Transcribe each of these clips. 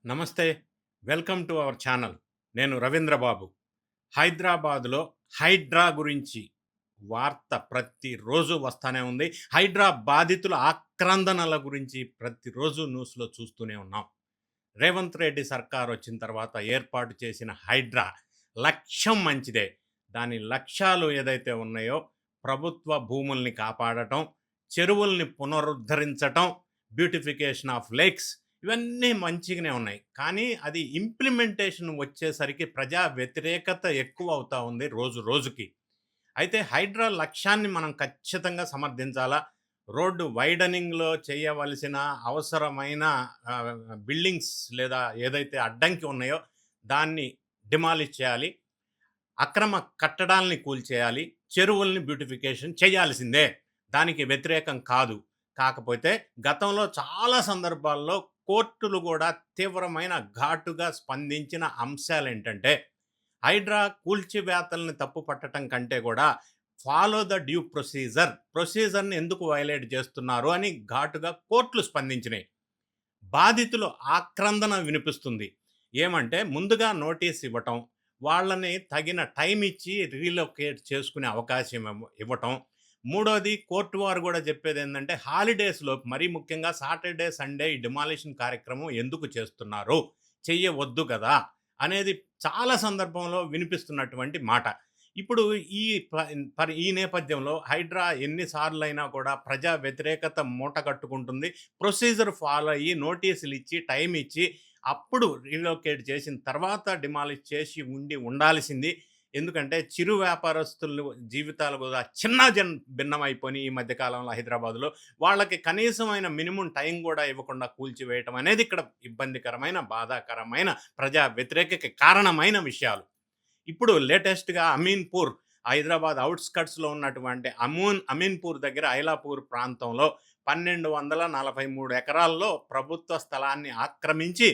నమస్తే. Welcome to our channel. నేను రవీంద్రబాబు. హైదరాబాద్‌లో హైడ్రా గురించి వార్త ప్రతిరోజు వస్తానే ఉంది. హైడ్రా బాధితుల ఆక్రందనల గురించి ప్రతిరోజు న్యూస్‌లో చూస్తూనే ఉన్నాం. రేవంత్ రెడ్డి సర్కార్ వచ్చిన తర్వాత ఏర్పాటు చేసిన హైడ్రా లక్ష్యం మంచిదే. దాని లక్ష్యాలు ఏదైతే ఉన్నాయో ప్రభుత్వ భూముల్ని కాపాడటం, చెరువుల్ని పునరుద్ధరించటం, బ్యూటిఫికేషన్ ఆఫ్ లేక్స్ ఇవన్నీ మంచిగానే ఉన్నాయి. కానీ అది ఇంప్లిమెంటేషన్ వచ్చేసరికి ప్రజా వ్యతిరేకత ఎక్కువ అవుతా ఉంది రోజు రోజుకి. అయితే హైడ్రా లక్ష్యాన్ని మనం ఖచ్చితంగా సమర్థించాలా. రోడ్డు వైడనింగ్‌లో చేయవలసిన అవసరమైన ఆహ్, బిల్డింగ్స్ లేదా ఏదైతే అడ్డంకి ఉన్నాయో దాన్ని డిమాలిష్ చేయాలి. అక్రమ కట్టడాల్ని కూల్చేయాలి. చెరువుల్ని బ్యూటిఫికేషన్ చేయాల్సిందే. దానికి వ్యతిరేకం కాదు. కాకపోతే గతంలో చాలా సందర్భాల్లో కోర్టులు గూడా తీవ్రమైన ఘాటుగా స్పందించిన అంశాలేంటంటే, హైడ్రా కూల్చివేతల్ని తప్పు పట్టటం కంటే గూడా ఫాలో ద డ్యూ ప్రొసీజర్‌ని ఎందుకు వయలేట్ చేస్తున్నారు అని ఘాటుగా కోర్టులు స్పందించినాయి. బాధితులు ఆక్రందన వినిపిస్తుంది. ఏమంటే ముందుగా నోటీస్ ఇవ్వటం, వాళ్ళని తగిన టైం ఇచ్చి రీలొకేట్ చేసుకునే అవకాశం ఇవ్వటం. మూడోది కోర్టు వారు గూడా చెప్పేదేందంటే హాలిడేస్‌లో మరీ ముఖ్యంగా సాటర్‌డే, సండే ఈ డిమాలిషన్ కార్యక్రమం ఎందుకు చేస్తున్నారు? చెయ్యవద్దు గదా! అనేది చాలా సందర్భంలో వినిపిస్తున్నటువంటి మాట. ఇప్పుడు ఈ ప ఈ నేపథ్యంలో హైడ్రా ఎన్ని సార్లైనా కూడా ప్రజా వ్యతిరేకత మూటగట్టుకుంటుంది. ప్రొసీజర్ ఫాలో అయ్యి నోటీసులిచ్చి, టైమిచ్చి, అప్పుడు రీలొకేట్ చేసిన తర్వాత డిమాలిష్ చేసి ఉండాల్సింది. ఎందుకంటే చిరు వ్యాపారస్తులు జీవితాలు కూడా భిన్నమైపోయినాయి ఈ మధ్య కాలంలో హైదరాబాద్‌లో. వాళ్ళకి కనీసమైన మినిమమ్ టైం గూడా ఇవ్వకుండా కూల్చివేయటం అనేది ఇక్కడ ఇబ్బందికరమైన, బాధాకరమైన, ప్రజా వ్యతిరేకతకి కారణమైన విషయాలు. ఇప్పుడు లేటెస్ట్‌గా అమీన్‌పూర్ హైదరాబాద్ ఔట్‌స్కర్ట్స్‌లో ఉన్నటువంటి అమీన్‌పూర్ దగ్గర ఐలాపూర్ ప్రాంతంలో 1243 ఎకరాల్లో ప్రభుత్వ స్థలాన్ని ఆక్రమించి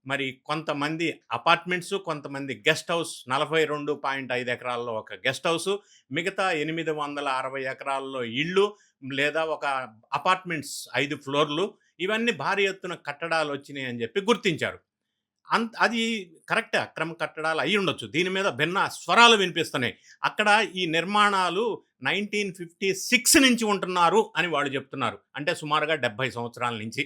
మరి కొంతమంది అపార్ట్మెంట్స్, కొంతమంది గెస్ట్ హౌస్ 42.5 ఎకరాల్లో ఒక గెస్ట్ హౌసు, మిగతా 860 ఎకరాల్లో ఇళ్ళు లేదా ఒక అపార్ట్మెంట్స్ 5 ఫ్లోర్‌లు ఇవన్నీ భారీ ఎత్తున కట్టడాలొచ్చినాయని జెప్పి గుర్తించారు. అది కరెక్టే. అక్రమ కట్టడాలు అయ్యుండొచ్చు. దీని మీద భిన్న స్వరాలు వినిపిస్తున్నాయి. అక్కడ ఈ నిర్మాణాలు 1956 నుంచి ఉంటున్నారు అని వాళ్ళు చెప్తున్నారు. అంటే సుమారుగా 70 సంవత్సరాల నుంచి.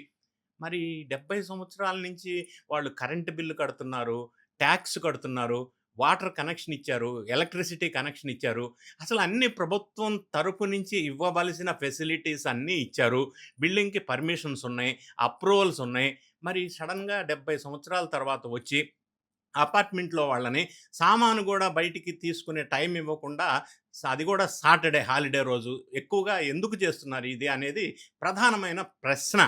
మరి 70 సంవత్సరాల నుంచి వాళ్ళు కరెంట్ బిల్లు కడుతున్నారు, టాక్స్ కడుతున్నారు, వాటర్ కనెక్షన్ ఇచ్చారు, ఎలక్ట్రిసిటీ కనెక్షన్ ఇచ్చారు. అసలు అన్ని ప్రభుత్వం తరపు నుంచి ఇవ్వవలసిన ఫెసిలిటీస్ అన్నీ ఇచ్చారు. బిల్డింగ్‌కి పర్మిషన్స్ ఉన్నాయి, అప్రూవల్స్ ఉన్నాయి. మరి సడెన్‌గా 70 సంవత్సరాల తర్వాత వచ్చి అపార్ట్మెంట్‌లో వాళ్ళని సామాను గూడా బయటికి తీసుకునే టైం ఇవ్వకుండా అది గూడా సాటర్‌డే హాలిడే రోజు ఎక్కువగా ఎందుకు చేస్తున్నారు ఇది అనేది ప్రధానమైన ప్రశ్న.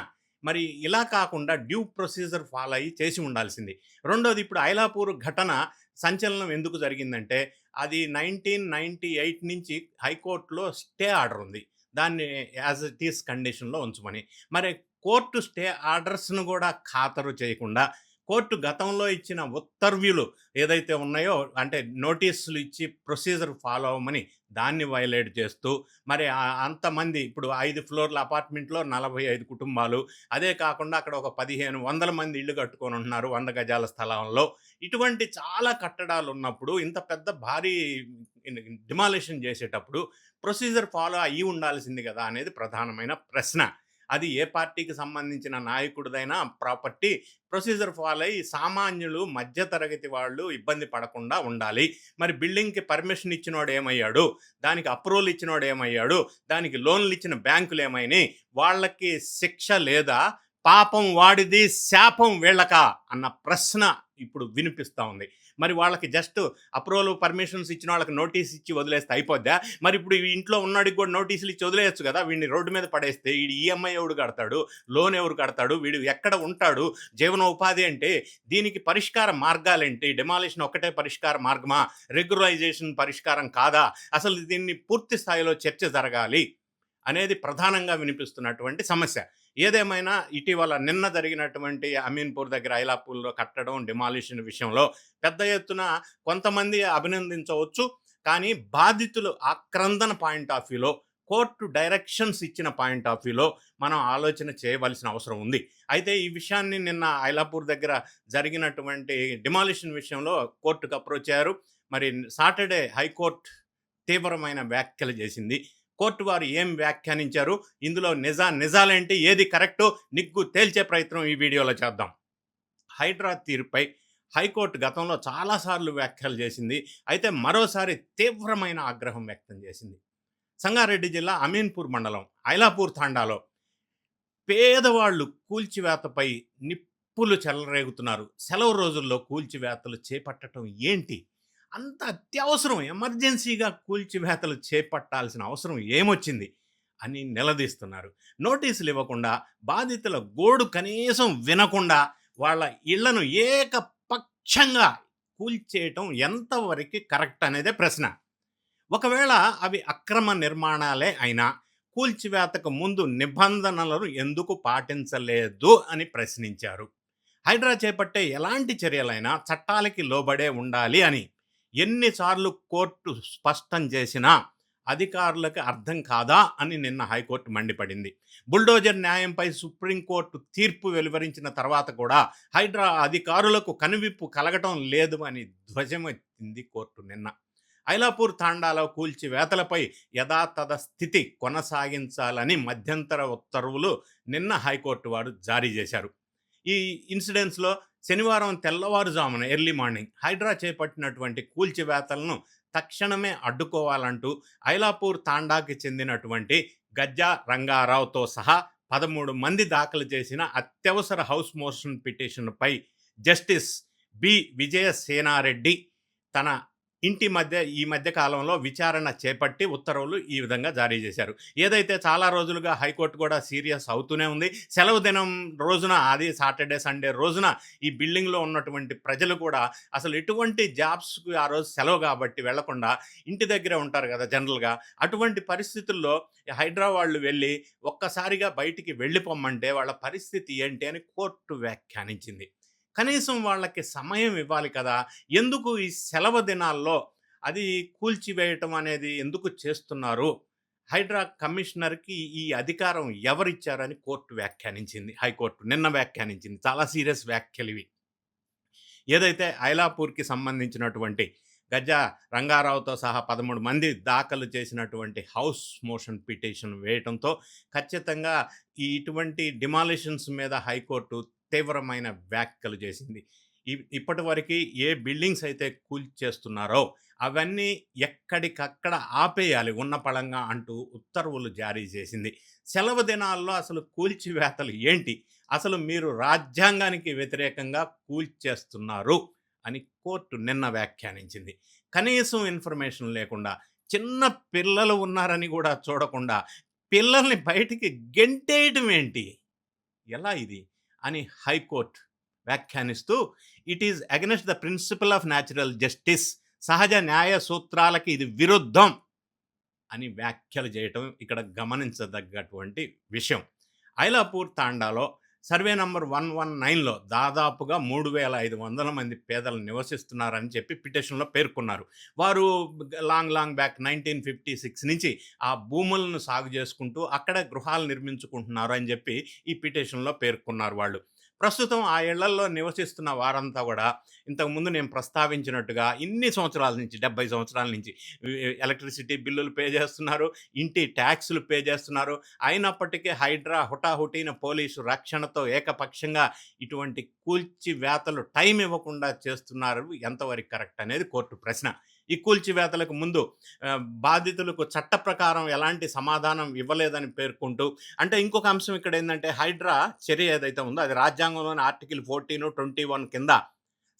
మరి ఇలా కాకుండా డ్యూ ప్రొసీజర్ ఫాలో అయ్యి చేసి ఉండాల్సింది. రెండోది ఇప్పుడు ఐలాపూర్ ఘటన సంచలనం ఎందుకు జరిగిందంటే అది 1998 నుంచి హైకోర్టులో స్టే ఆర్డర్ ఉంది. దాన్ని యాజ్ ఇట్ ఈస్ కండిషన్‌లో ఉంచమని. మరి కోర్టు స్టే ఆర్డర్స్‌ను గూడా ఖాతరు చేయకుండా కోర్టు గతంలో ఇచ్చిన ఉత్తర్వులు ఏదైతే ఉన్నాయో అంటే నోటీసులు ఇచ్చి ప్రొసీజర్ ఫాలో అవ్వమని దాన్ని వయలేట్ చేస్తూ మరి అంతమంది ఇప్పుడు 5 ఫ్లోర్ల అపార్ట్మెంట్‌లో 45 కుటుంబాలు. అదే కాకుండా అక్కడ ఒక 1500 మంది ఇళ్ళు కట్టుకొని ఉంటున్నారు 100 గజాల స్థలంలో. ఇటువంటి చాలా కట్టడాలున్నప్పుడు ఇంత పెద్ద భారీ డిమాలిషన్ చేసేటప్పుడు ప్రొసీజర్ ఫాలో అయ్యి ఉండాల్సింది గదా! అనేది ప్రధానమైన ప్రశ్న. అది ఏ పార్టీకి సంబంధించిన నాయకుడిదైనా ప్రాపర్టీ ప్రొసీజర్ ఫాలో అయ్యి సామాన్యులు, మధ్య తరగతి వాళ్ళు ఇబ్బంది పడకుండా ఉండాలి. మరి బిల్డింగ్‌కి పర్మిషన్ ఇచ్చినోడు ఏమయ్యాడు? దానికి అప్రూవల్ ఇచ్చినోడు ఏమయ్యాడు? దానికి లోన్‌లు ఇచ్చిన బ్యాంకులేమైనాయి? వాళ్ళకి శిక్ష లేదా? పాపం వాడిది, శాపం వీళ్ళకా? అన్న ప్రశ్న ఇప్పుడు వినిపిస్తా ఉంది. మరి వాళ్ళకి జస్ట్ అప్రూవల్, పర్మిషన్స్ ఇచ్చిన వాళ్ళకి నోటీస్ ఇచ్చి వదిలేస్తే అయిపోద్దా? మరి ఇప్పుడు ఈ ఇంట్లో ఉన్నోడికి కూడా నోటీసులు ఇచ్చి వదిలేయొచ్చు కదా! వీడిని రోడ్డు మీద పడేస్తే ఈడు ఈఎంఐ ఎవడు కడతాడు? లోన్ ఎవరు కడతాడు? వీడు ఎక్కడ ఉంటాడు? జీవనోపాధి అంటే దీనికి పరిష్కార మార్గాలేంటి? డిమాలిషన్ ఒక్కటే పరిష్కార మార్గమా? రెగ్యులరైజేషన్ పరిష్కారం కాదా? అసలు దీన్ని పూర్తి స్థాయిలో చర్చ జరగాలి అనేది ప్రధానంగా వినిపిస్తున్నటువంటి సమస్య. ఏదేమైనా ఇటీవల నిన్న జరిగినటువంటి అమీన్‌పూర్ దగ్గర ఐలాపూర్‌లో కట్టడం, డిమాలిషన్ విషయంలో పెద్ద ఎత్తున కొంతమంది అభినందించవచ్చు. కానీ బాధితులు ఆక్రందన పాయింట్ ఆఫ్ వ్యూలో కోర్టు డైరెక్షన్స్ ఇచ్చిన పాయింట్ ఆఫ్ వ్యూలో మనం ఆలోచన చేయవలసిన అవసరం ఉంది. అయితే ఈ విషయాన్ని నిన్న ఐలాపూర్ దగ్గర జరిగినటువంటి డిమాలిషన్ విషయంలో కోర్టుకు అప్రోచ్ అయ్యారు. మరి సాటర్డే హైకోర్టు తీవ్రమైన వ్యాఖ్యలు చేసింది. కోర్టు వారు ఏం వ్యాఖ్యానించారు, ఇందులో నిజాలేంటి, ఏది కరెక్టో నిగ్గు తేల్చే ప్రయత్నం ఈ వీడియోలో చేద్దాం. హైడ్రా తీరుపై హైకోర్టు గతంలో చాలాసార్లు వ్యాఖ్యలు చేసింది. అయితే మరోసారి తీవ్రమైన ఆగ్రహం వ్యక్తం చేసింది. సంగారెడ్డి జిల్లా అమీన్పూర్ మండలం ఐలాపూర్ తాండాలో పేదవాళ్ళు కూల్చివేతపై నిప్పులు చెలరేగుతున్నారు. సెలవు రోజుల్లో కూల్చివేతలు చేపట్టడం ఏంటి? అంత అత్యవసరం, ఎమర్జెన్సీగా కూల్చివేతలు చేపట్టాల్సిన అవసరం ఏమొచ్చింది అని నిలదీస్తున్నారు. నోటీసులు ఇవ్వకుండా, బాధితుల గోడు కనీసం వినకుండా వాళ్ళ ఇళ్లను ఏకపక్షంగా కూల్చేయటం ఎంతవరకు కరెక్ట్ అనేదే ప్రశ్న. ఒకవేళ అవి అక్రమ నిర్మాణాలే అయినా కూల్చివేతకు ముందు నిబంధనలను ఎందుకు పాటించలేదు అని ప్రశ్నించారు. హైడ్రా చేపట్టే ఎలాంటి చర్యలైనా చట్టాలకి లోబడే ఉండాలి అని ఎన్నిసార్లు కోర్టు స్పష్టం చేసినా అధికారులకు అర్థం కాదా అని నిన్న హైకోర్టు మండిపడింది. బుల్డోజర్ న్యాయంపై సుప్రీంకోర్టు తీర్పు వెలువరించిన తర్వాత కూడా హైడ్రా అధికారులకు కనువిప్పు కలగటం లేదు అని ధ్వజమెత్తింది కోర్టు నిన్న. ఐలాపూర్ తాండాలో కూల్చివేతలపై యథాతథ స్థితి కొనసాగించాలని మధ్యంతర ఉత్తర్వులు నిన్న హైకోర్టు వారు జారీ చేశారు. ఈ ఇన్సిడెంట్స్లో శనివారం తెల్లవారుజామున ఎర్లీ మార్నింగ్ హైడ్రా చేపట్టినటువంటి కూల్చివేతలను తక్షణమే అడ్డుకోవాలంటూ ఐలాపూర్ తాండాకి చెందినటువంటి గజ్జా రంగారావుతో సహా 13 మంది దాఖలు చేసిన అత్యవసర హౌస్ మోషన్ పిటిషన్పై జస్టిస్ బి విజయసేనారెడ్డి తన ఈ మధ్య కాలంలో విచారణ చేపట్టి ఉత్తర్వులు ఈ విధంగా జారీ చేశారు. ఏదైతే చాలా రోజులుగా హైకోర్టు కూడా సీరియస్ అవుతూనే ఉంది. సెలవు దినం రోజున, అది సాటర్డే సండే రోజున ఈ బిల్డింగ్లో ఉన్నటువంటి ప్రజలు కూడా అసలు ఎటువంటి జాబ్స్కి ఆ రోజు సెలవు కాబట్టి వెళ్లకుండా ఇంటి దగ్గరే ఉంటారు కదా జనరల్గా. అటువంటి పరిస్థితుల్లో హైడ్రా వాళ్ళు వెళ్ళి ఒక్కసారిగా బయటికి వెళ్ళిపోమ్మంటే వాళ్ళ పరిస్థితి ఏంటి అని కోర్టు వ్యాఖ్యానించింది. కనీసం వాళ్ళకి సమయం ఇవ్వాలి కదా. ఎందుకు ఈ సెలవు దినాల్లో అది కూల్చివేయటం అనేది ఎందుకు చేస్తున్నారు? హైడ్రా కమిషనర్కి ఈ అధికారం ఎవరిచ్చారని కోర్టు వ్యాఖ్యానించింది. హైకోర్టు నిన్న వ్యాఖ్యానించింది. చాలా సీరియస్ వ్యాఖ్యలు ఇవి. ఏదైతే ఐలాపూర్కి సంబంధించినటువంటి గజ్జా రంగారావుతో సహా 13 మంది దాఖలు చేసినటువంటి హౌస్ మోషన్ పిటిషన్ వేయటంతో ఖచ్చితంగా ఇటువంటి డిమాలిషన్స్ మీద హైకోర్టు తీవ్రమైన వ్యాఖ్యలు చేసింది. ఇప్పటి వరకు ఏ బిల్డింగ్స్ అయితే కూల్చేస్తున్నారో అవన్నీ ఎక్కడికక్కడ ఆపేయాలి ఉన్న పళంగా అంటూ ఉత్తర్వులు జారీ చేసింది. సెలవు దినాల్లో అసలు కూల్చివేతలు ఏంటి, అసలు మీరు రాజ్యాంగానికి వ్యతిరేకంగా కూల్చేస్తున్నారు అని కోర్టు నిన్న వ్యాఖ్యానించింది. కనీసం ఇన్ఫర్మేషన్ లేకుండా, చిన్న పిల్లలు ఉన్నారని కూడా చూడకుండా పిల్లల్ని బయటికి గెంటేయడం ఏంటి, ఎలా ఇది అని హైకోర్టు వ్యాఖ్యానిస్తూ it is against the principle of natural justice, సహజ న్యాయ సూత్రాలకి ఇది విరుద్ధం అని వ్యాఖ్యలు చేయటం ఇక్కడ గమనించదగ్గటువంటి విషయం. ఐలాపూర్ తాండాలో సర్వే నంబర్ 119లో దాదాపుగా 3500 మంది పేదలు నివసిస్తున్నారని చెప్పి పిటిషన్లో పేర్కొన్నారు. వారు లాంగ్ బ్యాక్ 1956 నుంచి ఆ భూములను సాగు చేసుకుంటూ అక్కడ గృహాలు నిర్మించుకుంటున్నారు అని చెప్పి ఈ పిటిషన్లో పేర్కొన్నారు వాళ్ళు. ప్రస్తుతం ఆ ఇళ్లల్లో నివసిస్తున్న వారంతా కూడా ఇంతకుముందు నేను ప్రస్తావించినట్టుగా ఇన్ని సంవత్సరాల నుంచి, 70 సంవత్సరాల నుంచి ఎలక్ట్రిసిటీ బిల్లులు పే చేస్తున్నారు, ఇంటి ట్యాక్సులు పే చేస్తున్నారు. అయినప్పటికీ హైడ్రా హుటాహుటీన పోలీసు రక్షణతో ఏకపక్షంగా ఇటువంటి కూల్చివేతలు టైం ఇవ్వకుండా చేస్తున్నారు. ఎంతవరకు కరెక్ట్ అనేది కోర్టు ప్రశ్న. ఈ కూల్చివేతలకు ముందు బాధితులకు చట్ట ప్రకారం ఎలాంటి సమాధానం ఇవ్వలేదని పేర్కొంటూ, అంటే ఇంకొక అంశం ఇక్కడ ఏంటంటే హైడ్రా చర్య ఏదైతే ఉందో అది రాజ్యాంగంలోని ఆర్టికల్ 14, 21 కింద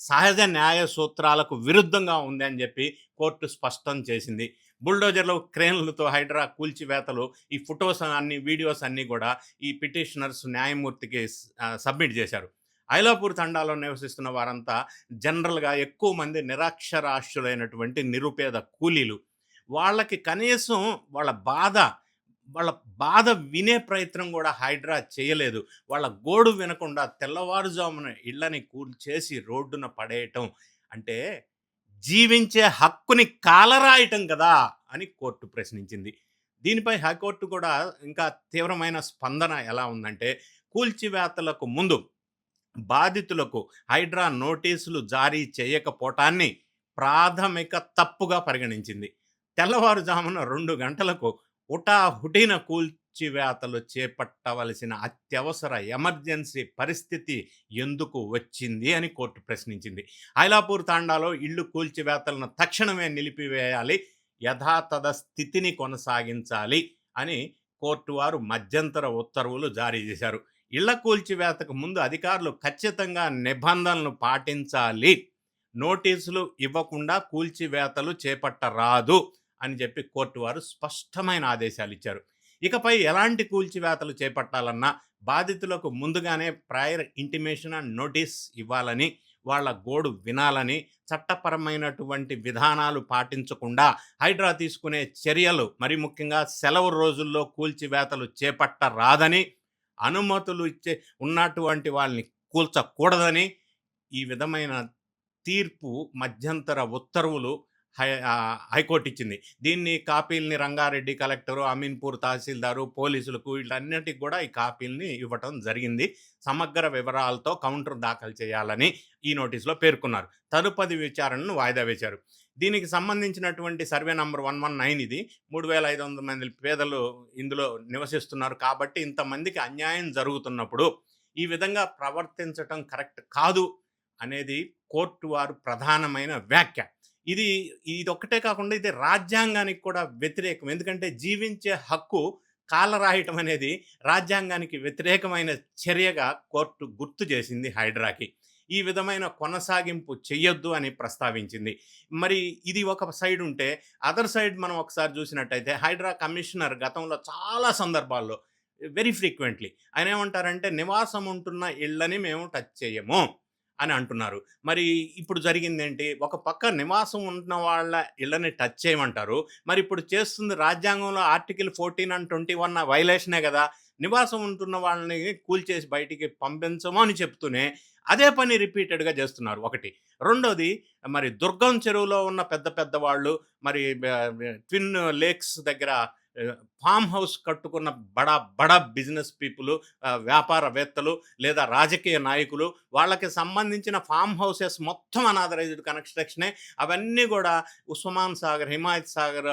సహజ న్యాయ సూత్రాలకు విరుద్ధంగా ఉంది అని చెప్పి కోర్టు స్పష్టం చేసింది. బుల్డోజర్లు, క్రేన్లతో హైడ్రా కూల్చివేతలు, ఈ ఫొటోస్ అన్ని, వీడియోస్ అన్నీ కూడా ఈ పిటిషనర్స్ న్యాయమూర్తికి సబ్మిట్ చేశారు. ఐలాపూర్ తండాలో నివసిస్తున్న వారంతా జనరల్గా ఎక్కువ మంది నిరక్షరాస్యులైనటువంటి నిరుపేద కూలీలు. వాళ్ళకి కనీసం వాళ్ళ బాధ వినే ప్రయత్నం కూడా హైడ్రా చేయలేదు. వాళ్ళ గోడు వినకుండా తెల్లవారుజామున ఇళ్ళని కూల్చేసి రోడ్డున పడేయటం అంటే జీవించే హక్కుని కాలరాయటం కదా అని కోర్టు ప్రశ్నించింది. దీనిపై హైకోర్టు కూడా ఇంకా తీవ్రమైన స్పందన ఎలా ఉందంటే, కూల్చివేతలకు ముందు బాధితులకు హైడ్రా నోటీసులు జారీ చేయకపోవటాన్ని ప్రాథమిక తప్పుగా పరిగణించింది. తెల్లవారుజామున 2 గంటలకు హుటాహుటిన కూల్చివేతలు చేపట్టవలసిన అత్యవసర ఎమర్జెన్సీ పరిస్థితి ఎందుకు వచ్చింది అని కోర్టు ప్రశ్నించింది. ఐలాపూర్ తాండాలో ఇళ్లు కూల్చివేతలను తక్షణమే నిలిపివేయాలి, యథాతథ స్థితిని కొనసాగించాలి అని కోర్టు వారు మధ్యంతర ఉత్తర్వులు జారీ చేశారు. ఇళ్ల కూల్చివేతకు ముందు అధికారులు ఖచ్చితంగా నిబంధనలను పాటించాలి, నోటీసులు ఇవ్వకుండా కూల్చివేతలు చేపట్టరాదు అని చెప్పి కోర్టు వారు స్పష్టమైన ఆదేశాలు ఇచ్చారు. ఇకపై ఎలాంటి కూల్చివేతలు చేపట్టాలన్నా బాధితులకు ముందుగానే ప్రయర్ ఇంటిమేషన్ అండ్ నోటీస్ ఇవ్వాలని, వాళ్ళ గోడు వినాలని, చట్టపరమైనటువంటి విధానాలు పాటించకుండా హైడ్రా తీసుకునే చర్యలు, మరి ముఖ్యంగా సెలవు రోజుల్లో కూల్చివేతలు చేపట్టరాదని, అనుమతులు ఇచ్చే ఉన్నటువంటి వాళ్ళని కూల్చకూడదని ఈ విధమైన తీర్పు, మధ్యంతర ఉత్తర్వులు హైకోర్టు ఇచ్చింది. దీన్ని కాపీల్ని రంగారెడ్డి కలెక్టరు, అమీన్పూర్ తహసీల్దారు, పోలీసులకు వీళ్ళన్నిటికి కూడా ఈ కాపీల్ని ఇవ్వటం జరిగింది. సమగ్ర వివరాలతో కౌంటర్ దాఖలు చేయాలని ఈ నోటీసులో పేర్కొన్నారు. తదుపరి విచారణను వాయిదా వేశారు. దీనికి సంబంధించినటువంటి సర్వే నంబర్ 119 ఇది. 3500 మంది పేదలు ఇందులో నివసిస్తున్నారు కాబట్టి ఇంతమందికి అన్యాయం జరుగుతున్నప్పుడు ఈ విధంగా ప్రవర్తించటం కరెక్ట్ కాదు అనేది కోర్టు వారు ప్రధానమైన వ్యాఖ్య. ఇదొక్కటే కాకుండా ఇది రాజ్యాంగానికి కూడా వ్యతిరేకం. ఎందుకంటే జీవించే హక్కు కాలరాయటం అనేది రాజ్యాంగానికి వ్యతిరేకమైన చర్యగా కోర్టు గుర్తు చేసింది హైడ్రాకి. ఈ విధమైన కొనసాగింపు చెయ్యొద్దు అని ప్రస్తావించింది. మరి ఇది ఒక సైడ్ ఉంటే, అదర్ సైడ్ మనం ఒకసారి చూసినట్టయితే హైడ్రా కమిషనర్ గతంలో చాలా సందర్భాల్లో వెరీ ఫ్రీక్వెంట్లీ ఆయన ఏమంటారంటే, నివాసం ఉంటున్న ఇళ్ళని మేము టచ్ చేయము అని అంటున్నారు. మరి ఇప్పుడు జరిగిందేంటి? ఒక పక్క నివాసం ఉన్న వాళ్ళ ఇళ్ళని టచ్ చేయమంటారు. మరి ఇప్పుడు చేస్తుంది రాజ్యాంగంలో ఆర్టికల్ 14 అండ్ 21 వైలేషనే కదా! నివాసం ఉంటున్న వాళ్ళని కూల్చేసి బయటికి పంపించము అని చెప్తూనే అదే పని రిపీటెడ్‌గా చేస్తున్నారు ఒకటి. రెండోది, మరి దుర్గం చెరువులో ఉన్న పెద్ద పెద్ద వాళ్ళు, మరి ట్విన్ లేక్స్ దగ్గర ఫామ్ హౌస్ కట్టుకున్న బడా బిజినెస్ పీపుల్, వ్యాపారవేత్తలు లేదా రాజకీయ నాయకులు, వాళ్ళకి సంబంధించిన ఫామ్ హౌసెస్ మొత్తం అనాథరైజ్డ్ కన్స్ట్రక్షనే. అవన్నీ కూడా ఉస్మాన్ సాగర్, హిమాయత్ సాగర్,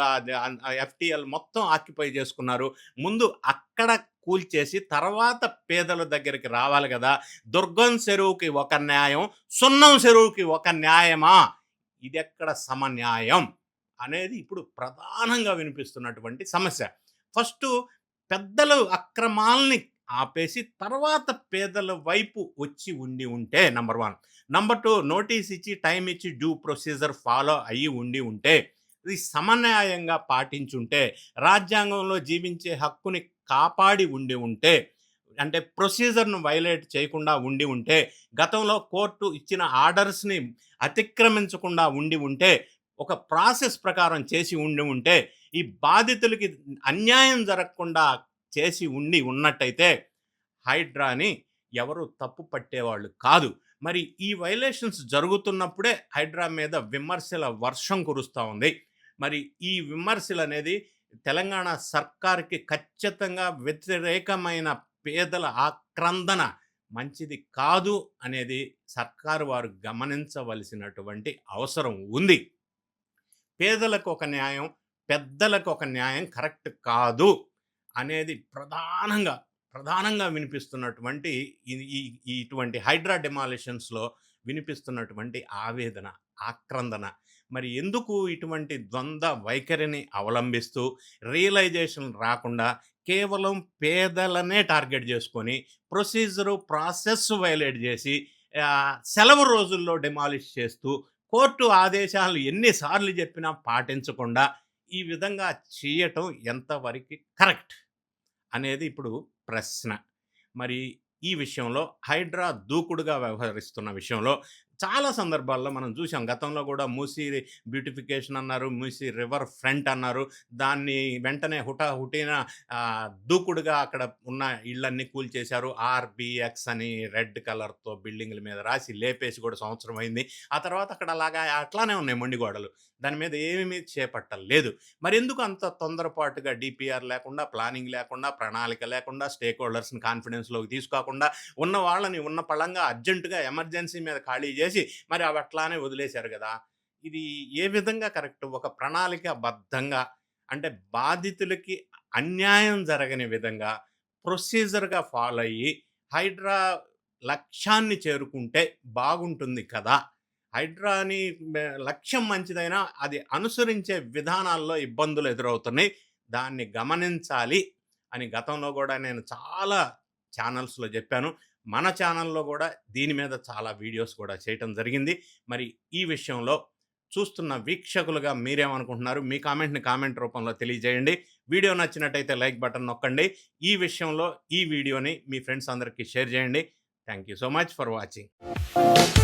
ఎఫ్టీఎల్ మొత్తం ఆక్యుపై చేసుకున్నారు. ముందు అక్కడ కూల్చేసి తర్వాత పేదల దగ్గరికి రావాలి కదా! దుర్గం చెరువుకి ఒక న్యాయం, సున్నం చెరువుకి ఒక న్యాయమా? ఇదెక్కడ సమన్యాయం అనేది ఇప్పుడు ప్రధానంగా వినిపిస్తున్నటువంటి సమస్య. ఫస్టు పెద్దలు అక్రమాల్ని ఆపేసి తర్వాత పేదల వైపు వచ్చి ఉంటే నంబర్ 1. నంబర్ 2, నోటీస్ ఇచ్చి టైం ఇచ్చి డ్యూ ప్రొసీజర్ ఫాలో అయ్యి ఉంటే, ఇది సమన్యాయంగా పాటించుంటే, రాజ్యాంగంలో జీవించే హక్కుని కాపాడి ఉంటే, అంటే ప్రొసీజర్ను వైలేట్ చేయకుండా ఉంటే, గతంలో కోర్టు ఇచ్చిన ఆర్డర్స్ని అతిక్రమించకుండా ఉంటే, ఒక ప్రాసెస్ ప్రకారం చేసి ఉంటే, ఈ బాధితులకి అన్యాయం జరగకుండా చేసి ఉన్నట్టయితే హైడ్రాని ఎవరు తప్పు పట్టేవాళ్ళు కాదు. మరి ఈ వైలేషన్స్ జరుగుతున్నప్పుడే హైడ్రా మీద విమర్శల వర్షం కురుస్తూ ఉంది. మరి ఈ విమర్శలు అనేది తెలంగాణ సర్కార్కి ఖచ్చితంగా వ్యతిరేకమైన, పేదల ఆక్రందన మంచిది కాదు అనేది సర్కారు వారు గమనించవలసినటువంటి అవసరం ఉంది. పేదలకు ఒక న్యాయం, పెద్దలకు ఒక న్యాయం కరెక్ట్ కాదు అనేది ప్రధానంగా వినిపిస్తున్నటువంటి ఇటువంటి హైడ్రా డెమాలిషన్స్లో వినిపిస్తున్నటువంటి ఆవేదన, ఆక్రందన. మరి ఎందుకు ఇటువంటి ద్వంద్వ వైఖరిని అవలంబిస్తూ రియలైజేషన్ రాకుండా కేవలం పేదలనే టార్గెట్ చేసుకొని ప్రాసెస్ వైలేట్ చేసి సెలవు రోజుల్లో డెమాలిష్ చేస్తూ కోర్టు ఆదేశాలు ఎన్నిసార్లు చెప్పినా పాటించకుండా ఈ విధంగా చేయటం ఎంతవరకు కరెక్ట్ అనేది ఇప్పుడు ప్రశ్న. మరి ఈ విషయంలో హైడ్రా దూకుడుగా వ్యవహరిస్తున్న విషయంలో చాలా సందర్భాల్లో మనం చూసాం. గతంలో గూడా మూసీ బ్యూటిఫికేషన్ అన్నారు. మూసీ రివర్ ఫ్రంట్ అన్నారు. దాన్ని వెంటనే హుటాహుటిన దూకుడుగా అక్కడ ఉన్న ఇళ్ళన్నీ కూల్చేశారు. ఆర్‌బీఎక్స్ అని రెడ్ కలర్‌తో బిల్డింగుల మీద రాసి లేపేసి కూడా సంవత్సరం అయింది. ఆ తర్వాత అక్కడ అలాగా అట్లానే ఉన్నాయి మొండిగోడలు. దాని మీద ఏమీ చేపట్టలేదు. మరెందుకు అంత తొందరపాటుగా డీపీఆర్ లేకుండా, ప్లానింగ్ లేకుండా, ప్రణాళిక లేకుండా, స్టేక్ హోల్డర్స్‌ని కాన్ఫిడెన్స్‌లోకి తీసుకోకుండా, ఉన్న వాళ్ళని ఉన్న పళంగా అర్జెంట్‌గా ఎమర్జెన్సీ మీద ఖాళీ చేసి మరి అవి అట్లానే వదిలేశారు గదా! ఇది ఏ విధంగా కరెక్ట్? ఒక ప్రణాళికాబద్ధంగా అంటే బాధితులకి అన్యాయం జరగని విధంగా ప్రొసీజర్‌గా ఫాలో అయ్యి హైడ్రా లక్ష్యాన్ని చేరుకుంటే బాగుంటుంది కదా! హైడ్రాని లక్ష్యం మంచిదైనా అది అనుసరించే విధానాల్లో ఇబ్బందులు ఎదురవుతున్నాయి. దాన్ని గమనించాలి అని గతంలో గూడా నేను చాలా ఛానల్స్‌లో జెప్పాను. మన ఛానల్‌లో గూడా దీని మీద చాలా వీడియోస్ కూడా చేయటం జరిగింది. మరి ఈ విషయంలో చూస్తున్న వీక్షకులుగా మీరేమనుకుంటున్నారు? మీ కామెంట్‌ని కామెంట్ రూపంలో తెలియజేయండి. వీడియో నచ్చినట్టయితే లైక్ బటన్ నొక్కండి. ఈ విషయంలో ఈ వీడియోని మీ ఫ్రెండ్స్ అందరికీ షేర్ జేయండి. Thank you so much for watching.